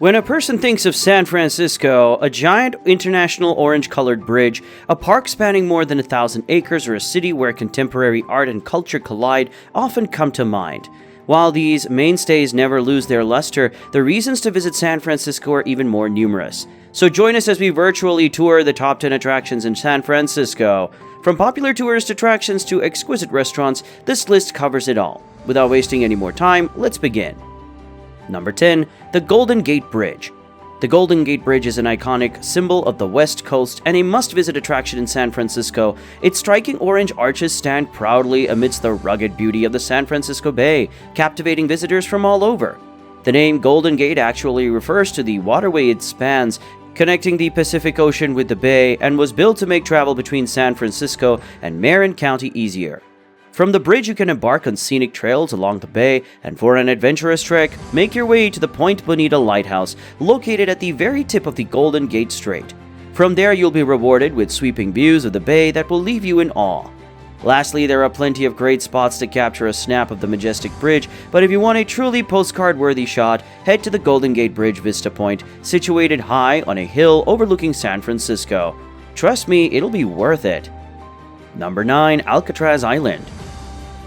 When a person thinks of San Francisco, a giant international orange-colored bridge, a park spanning more than 1,000 acres, or a city where contemporary art and culture collide often come to mind. While these mainstays never lose their luster, the reasons to visit San Francisco are even more numerous. So join us as we virtually tour the top 10 attractions in San Francisco. From popular tourist attractions to exquisite restaurants, this list covers it all. Without wasting any more time, let's begin. Number 10. The Golden Gate Bridge. The Golden Gate Bridge is an iconic symbol of the West Coast and a must-visit attraction in San Francisco. Its striking orange arches stand proudly amidst the rugged beauty of the San Francisco Bay, captivating visitors from all over. The name Golden Gate actually refers to the waterway it spans, connecting the Pacific Ocean with the bay, and was built to make travel between San Francisco and Marin County easier. From the bridge, you can embark on scenic trails along the bay, and for an adventurous trek, make your way to the Point Bonita Lighthouse, located at the very tip of the Golden Gate Strait. From there, you'll be rewarded with sweeping views of the bay that will leave you in awe. Lastly, there are plenty of great spots to capture a snap of the majestic bridge, but if you want a truly postcard-worthy shot, head to the Golden Gate Bridge Vista Point, situated high on a hill overlooking San Francisco. Trust me, it'll be worth it. Number 9. Alcatraz Island.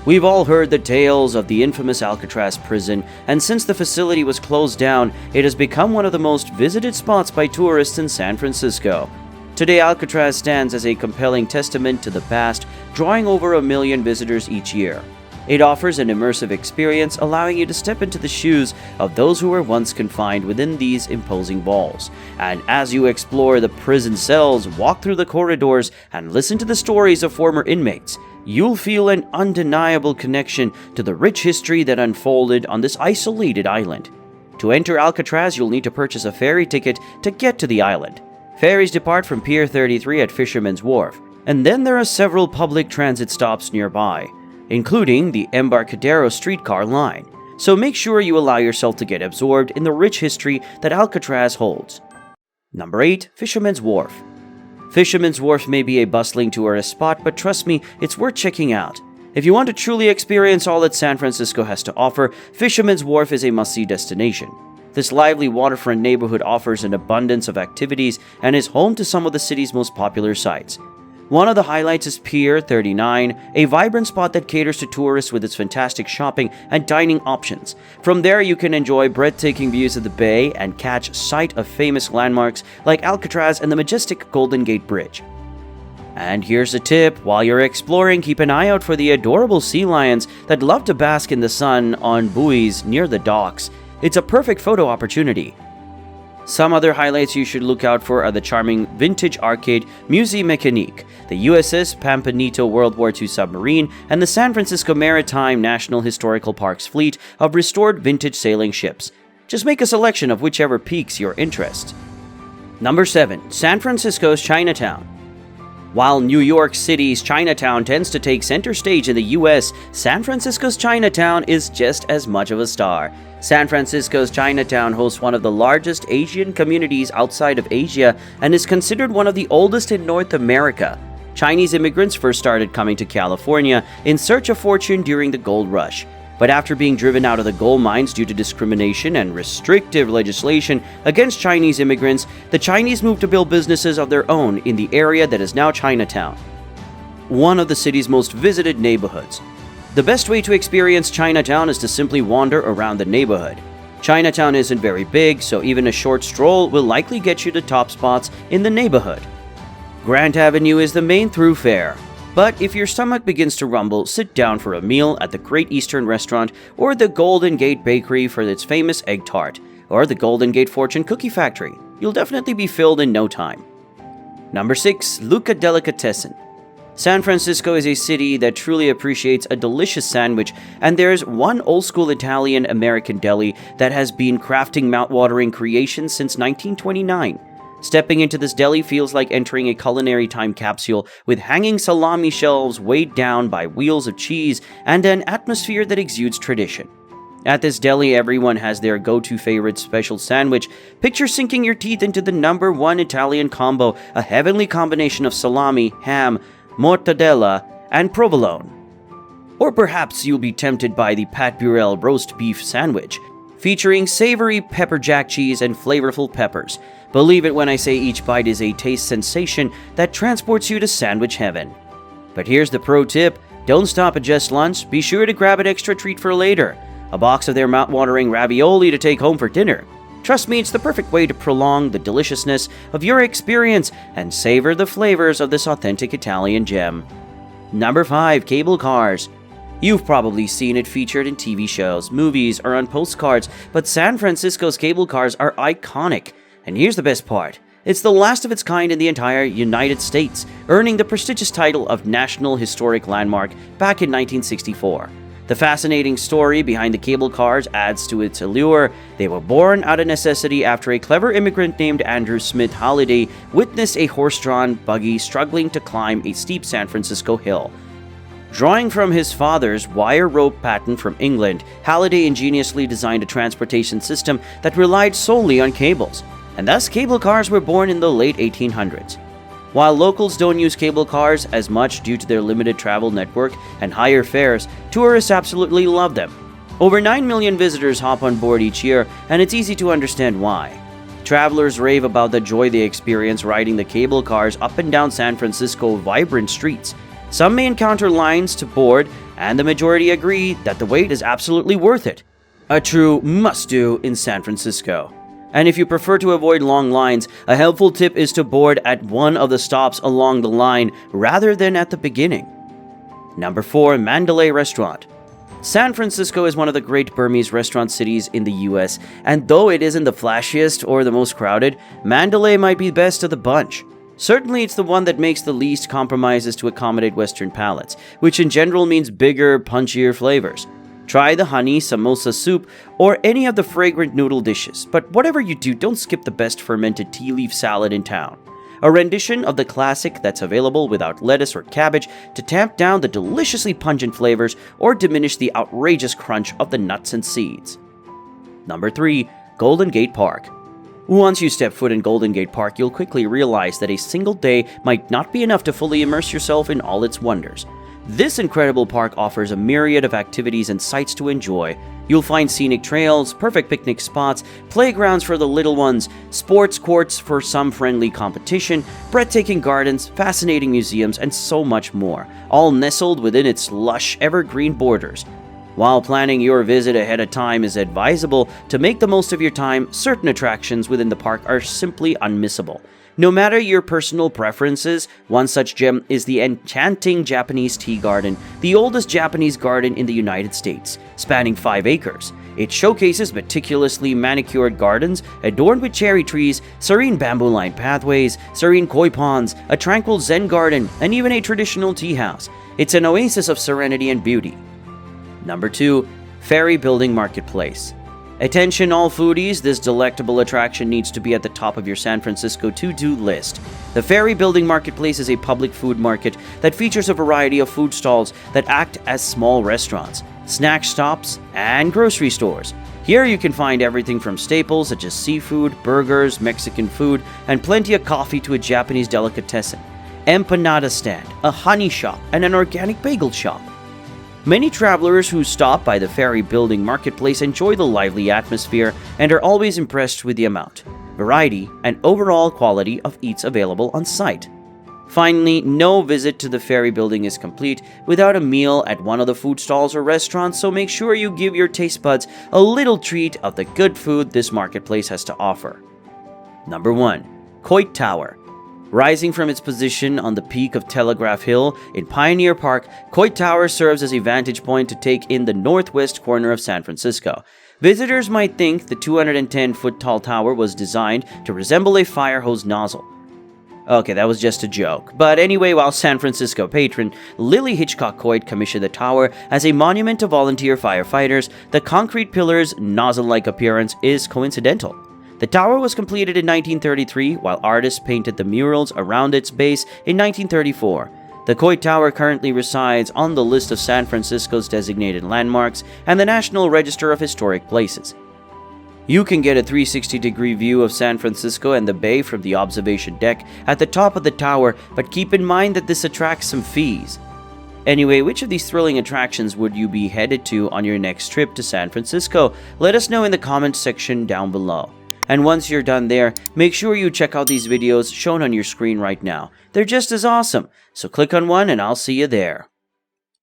We've all heard the tales of the infamous Alcatraz prison, and since the facility was closed down, it has become one of the most visited spots by tourists in San Francisco. Today, Alcatraz stands as a compelling testament to the past, drawing over 1 million visitors each year. It offers an immersive experience, allowing you to step into the shoes of those who were once confined within these imposing walls. And as you explore the prison cells, walk through the corridors, and listen to the stories of former inmates, you'll feel an undeniable connection to the rich history that unfolded on this isolated island. To enter Alcatraz, you'll need to purchase a ferry ticket to get to the island. Ferries depart from Pier 33 at Fisherman's Wharf, and then there are several public transit stops nearby, including the Embarcadero streetcar line. So make sure you allow yourself to get absorbed in the rich history that Alcatraz holds. Number 8. Fisherman's Wharf. Fisherman's Wharf may be a bustling tourist spot, but trust me, it's worth checking out. If you want to truly experience all that San Francisco has to offer, Fisherman's Wharf is a must-see destination. This lively waterfront neighborhood offers an abundance of activities and is home to some of the city's most popular sites. One of the highlights is Pier 39, a vibrant spot that caters to tourists with its fantastic shopping and dining options. From there, you can enjoy breathtaking views of the bay and catch sight of famous landmarks like Alcatraz and the majestic Golden Gate Bridge. And here's a tip: while you're exploring, keep an eye out for the adorable sea lions that love to bask in the sun on buoys near the docks. It's a perfect photo opportunity. Some other highlights you should look out for are the charming vintage arcade Musée Mécanique, the USS Pampanito World War II submarine, and the San Francisco Maritime National Historical Park's fleet of restored vintage sailing ships. Just make a selection of whichever piques your interest. Number 7. San Francisco's Chinatown. While New York City's Chinatown tends to take center stage in the US, San Francisco's Chinatown is just as much of a star. San Francisco's Chinatown hosts one of the largest Asian communities outside of Asia and is considered one of the oldest in North America. Chinese immigrants first started coming to California in search of fortune during the gold rush. But after being driven out of the gold mines due to discrimination and restrictive legislation against Chinese immigrants, the Chinese moved to build businesses of their own in the area that is now Chinatown, one of the city's most visited neighborhoods. The best way to experience Chinatown is to simply wander around the neighborhood. Chinatown isn't very big, so even a short stroll will likely get you to top spots in the neighborhood. Grant Avenue is the main thoroughfare, but if your stomach begins to rumble, sit down for a meal at the Great Eastern Restaurant or the Golden Gate Bakery for its famous egg tart, or the Golden Gate Fortune Cookie Factory. You'll definitely be filled in no time. Number 6. Lucca Delicatessen. San Francisco is a city that truly appreciates a delicious sandwich, and there's one old-school Italian-American deli that has been crafting mouth-watering creations since 1929. Stepping into this deli feels like entering a culinary time capsule, with hanging salami shelves weighed down by wheels of cheese and an atmosphere that exudes tradition. At this deli, everyone has their go-to favorite special sandwich. Picture sinking your teeth into the #1 Italian combo, a heavenly combination of salami, ham, mortadella, and provolone. Or perhaps you'll be tempted by the Pat Burrell roast beef sandwich. featuring savory pepper jack cheese and flavorful peppers. Believe it when I say each bite is a taste sensation that transports you to sandwich heaven. But here's the pro tip: don't stop at just lunch, be sure to grab an extra treat for later. A box of their mouth-watering ravioli to take home for dinner. Trust me, it's the perfect way to prolong the deliciousness of your experience and savor the flavors of this authentic Italian gem. Number 5. Cable cars. You've probably seen it featured in TV shows, movies, or on postcards, but San Francisco's cable cars are iconic. And here's the best part: it's the last of its kind in the entire United States, earning the prestigious title of National Historic Landmark back in 1964. The fascinating story behind the cable cars adds to its allure. They were born out of necessity after a clever immigrant named Andrew Smith Halliday witnessed a horse-drawn buggy struggling to climb a steep San Francisco hill. Drawing from his father's wire rope patent from England, Halliday ingeniously designed a transportation system that relied solely on cables, and thus cable cars were born in the late 1800s. While locals don't use cable cars as much due to their limited travel network and higher fares, tourists absolutely love them. Over 9 million visitors hop on board each year, and it's easy to understand why. Travelers rave about the joy they experience riding the cable cars up and down San Francisco's vibrant streets. Some may encounter lines to board, and the majority agree that the wait is absolutely worth it. A true must-do in San Francisco. And if you prefer to avoid long lines, a helpful tip is to board at one of the stops along the line rather than at the beginning. Number 4. Mandalay Restaurant. San Francisco is one of the great Burmese restaurant cities in the US, and though it isn't the flashiest or the most crowded, Mandalay might be best of the bunch. Certainly it's the one that makes the least compromises to accommodate Western palates, which in general means bigger, punchier flavors. Try the honey samosa soup or any of the fragrant noodle dishes, but whatever you do, don't skip the best fermented tea leaf salad in town. A rendition of the classic that's available without lettuce or cabbage to tamp down the deliciously pungent flavors or diminish the outrageous crunch of the nuts and seeds. Number 3. Golden Gate Park. Once you step foot in Golden Gate Park, you'll quickly realize that a single day might not be enough to fully immerse yourself in all its wonders. This incredible park offers a myriad of activities and sights to enjoy. You'll find scenic trails, perfect picnic spots, playgrounds for the little ones, sports courts for some friendly competition, breathtaking gardens, fascinating museums, and so much more, all nestled within its lush, evergreen borders. While planning your visit ahead of time is advisable, to make the most of your time, certain attractions within the park are simply unmissable. No matter your personal preferences, one such gem is the enchanting Japanese tea garden, the oldest Japanese garden in the United States, spanning 5 acres. It showcases meticulously manicured gardens adorned with cherry trees, serene bamboo-lined pathways, serene koi ponds, a tranquil zen garden, and even a traditional tea house. It's an oasis of serenity and beauty. Number 2. Ferry Building Marketplace. Attention all foodies, this delectable attraction needs to be at the top of your San Francisco to-do list. The Ferry Building Marketplace is a public food market that features a variety of food stalls that act as small restaurants, snack stops, and grocery stores. Here you can find everything from staples such as seafood, burgers, Mexican food, and plenty of coffee to a Japanese delicatessen, empanada stand, a honey shop, and an organic bagel shop. Many travelers who stop by the Ferry Building Marketplace enjoy the lively atmosphere and are always impressed with the amount, variety, and overall quality of eats available on site. Finally, no visit to the Ferry Building is complete without a meal at one of the food stalls or restaurants, so make sure you give your taste buds a little treat of the good food this marketplace has to offer. Number 1. Coit Tower. Rising from its position on the peak of Telegraph Hill in Pioneer Park, Coit Tower serves as a vantage point to take in the northwest corner of San Francisco. Visitors might think the 210-foot-tall tower was designed to resemble a fire hose nozzle. Okay, that was just a joke. But anyway, while San Francisco patron Lily Hitchcock Coit commissioned the tower as a monument to volunteer firefighters, the concrete pillar's nozzle-like appearance is coincidental. The tower was completed in 1933, while artists painted the murals around its base in 1934. The Coit Tower currently resides on the list of San Francisco's designated landmarks and the National Register of Historic Places. You can get a 360-degree view of San Francisco and the bay from the observation deck at the top of the tower, but keep in mind that this attracts some fees. Anyway, which of these thrilling attractions would you be headed to on your next trip to San Francisco? Let us know in the comments section down below. And once you're done there, make sure you check out these videos shown on your screen right now. They're just as awesome, so click on one and I'll see you there.